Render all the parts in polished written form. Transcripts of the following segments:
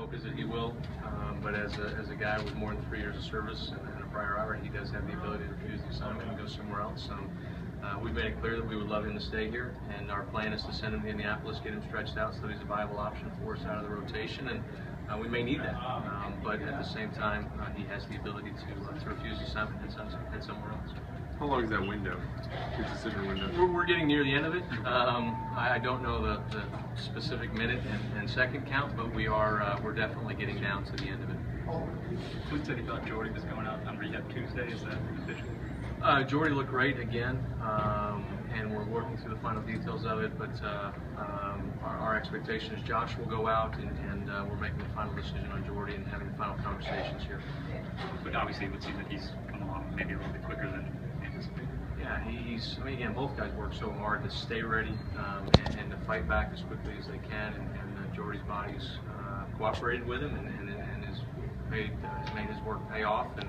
hope is that he will, but as a guy with more than 3 years of service and a prior hour, he does have the ability to refuse the assignment and go somewhere else. We've made it clear that we would love him to stay here, and our plan is to send him to Indianapolis, get him stretched out so he's a viable option for us out of the rotation, and we may need that. But at the same time, he has the ability to refuse the assignment and head somewhere else. How long is that window, your decision window? We're getting near the end of it. I don't know the specific minute and second count, but we're definitely getting down to the end of it. Who said he thought Jordy was going out on rehab Tuesday? Is that official? Jordy looked great again, and we're working through the final details of it, but our expectation is Josh will go out, and we're making the final decision on Jordy and having the final conversations here. But obviously it would seem that he's come along maybe a little bit quicker than anticipated. Yeah, I mean, again, both guys work so hard to stay ready and to fight back as quickly as they can, and Jordy's body's cooperated with him and has made his work pay off, and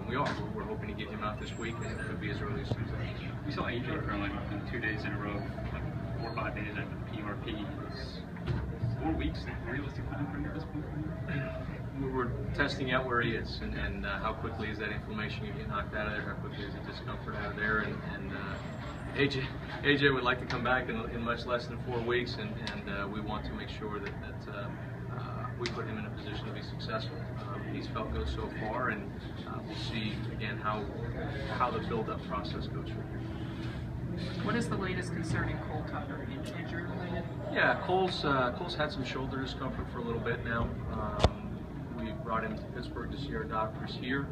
we're hoping to get him out this week, and it could be as early as Tuesday. We saw AJ throwing in 2 days in a row, like 4 or 5 days after the PRP. Is 4 weeks a realistic time frame at this point? We're testing out where he is, and how quickly is that inflammation going to get knocked out of there, how quickly is the discomfort out of there, and AJ would like to come back in much less than 4 weeks, and we want to make sure that we put him in a position to be successful. He's felt good so far, and we'll see again how the build-up process goes from here. What is the latest concerning Cole Tucker? Injury related? Yeah, Cole's had some shoulder discomfort for a little bit now. We brought him to Pittsburgh to see our doctors here.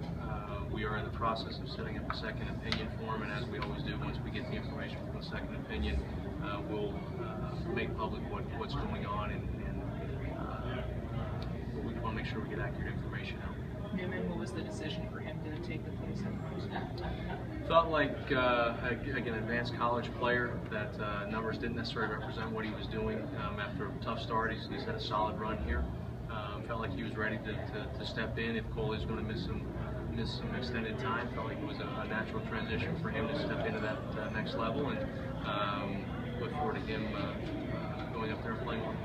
We are in the process of setting up a second opinion for him, and as we always do, once we get the information from the second opinion, we'll make public what's going on, and we want to make sure we get accurate information out. Newman, what was the decision for him to take the 27 points? Felt like, again, an advanced college player, that numbers didn't necessarily represent what he was doing after a tough start. He's had a solid run here. Felt like he was ready to step in if Cole is going to miss some extended time. Felt like it was a natural transition for him to step into that next level, and look forward to him going up there and playing well.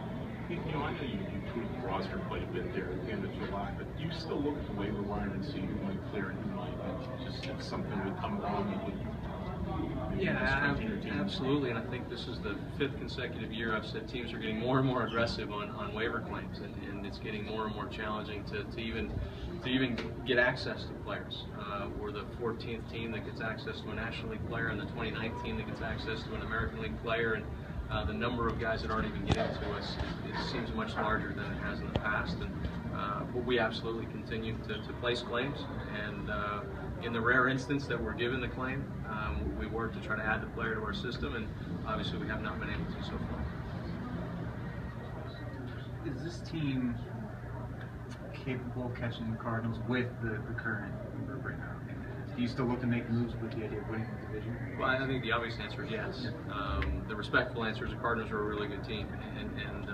You know, I know you tweaked the roster quite a bit there at the end of July, but do you still look at the waiver wire and see who might clear and who might? Just if something would come along, it would. Yeah, absolutely, and I think this is the 5th consecutive year I've said teams are getting more and more aggressive on waiver claims, and it's getting more and more challenging to even get access to players. We're the 14th team that gets access to a National League player, and the 29th team that gets access to an American League player, and the number of guys that aren't even getting to us, it seems much larger than it has in the past, and but we absolutely continue to place claims, and in the rare instance that we're given the claim, we work to try to add the player to our system, and obviously we have not been able to so far. Is this team capable of catching the Cardinals with the current group right now? Do you still look to make moves with the idea of winning the division? Well, I think the obvious answer is yes. The respectful answer is the Cardinals are a really good team, and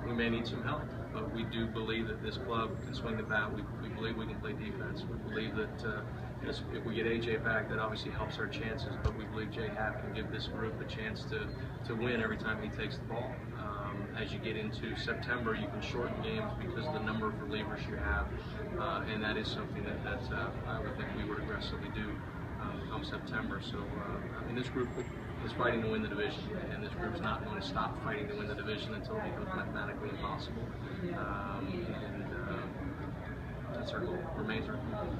we may need some help, but we do believe that this club can swing the bat. We believe we can play defense. We believe that if we get AJ back, that obviously helps our chances, but we believe Jay Happ can give this group a chance to win every time he takes the ball. As you get into September, you can shorten games because of the number of relievers you have, and that is something that I would think we would aggressively do come September. So, I mean, this group is fighting to win the division, and this group's not going to stop fighting to win the division until it becomes mathematically impossible. And that's our goal, remains our goal.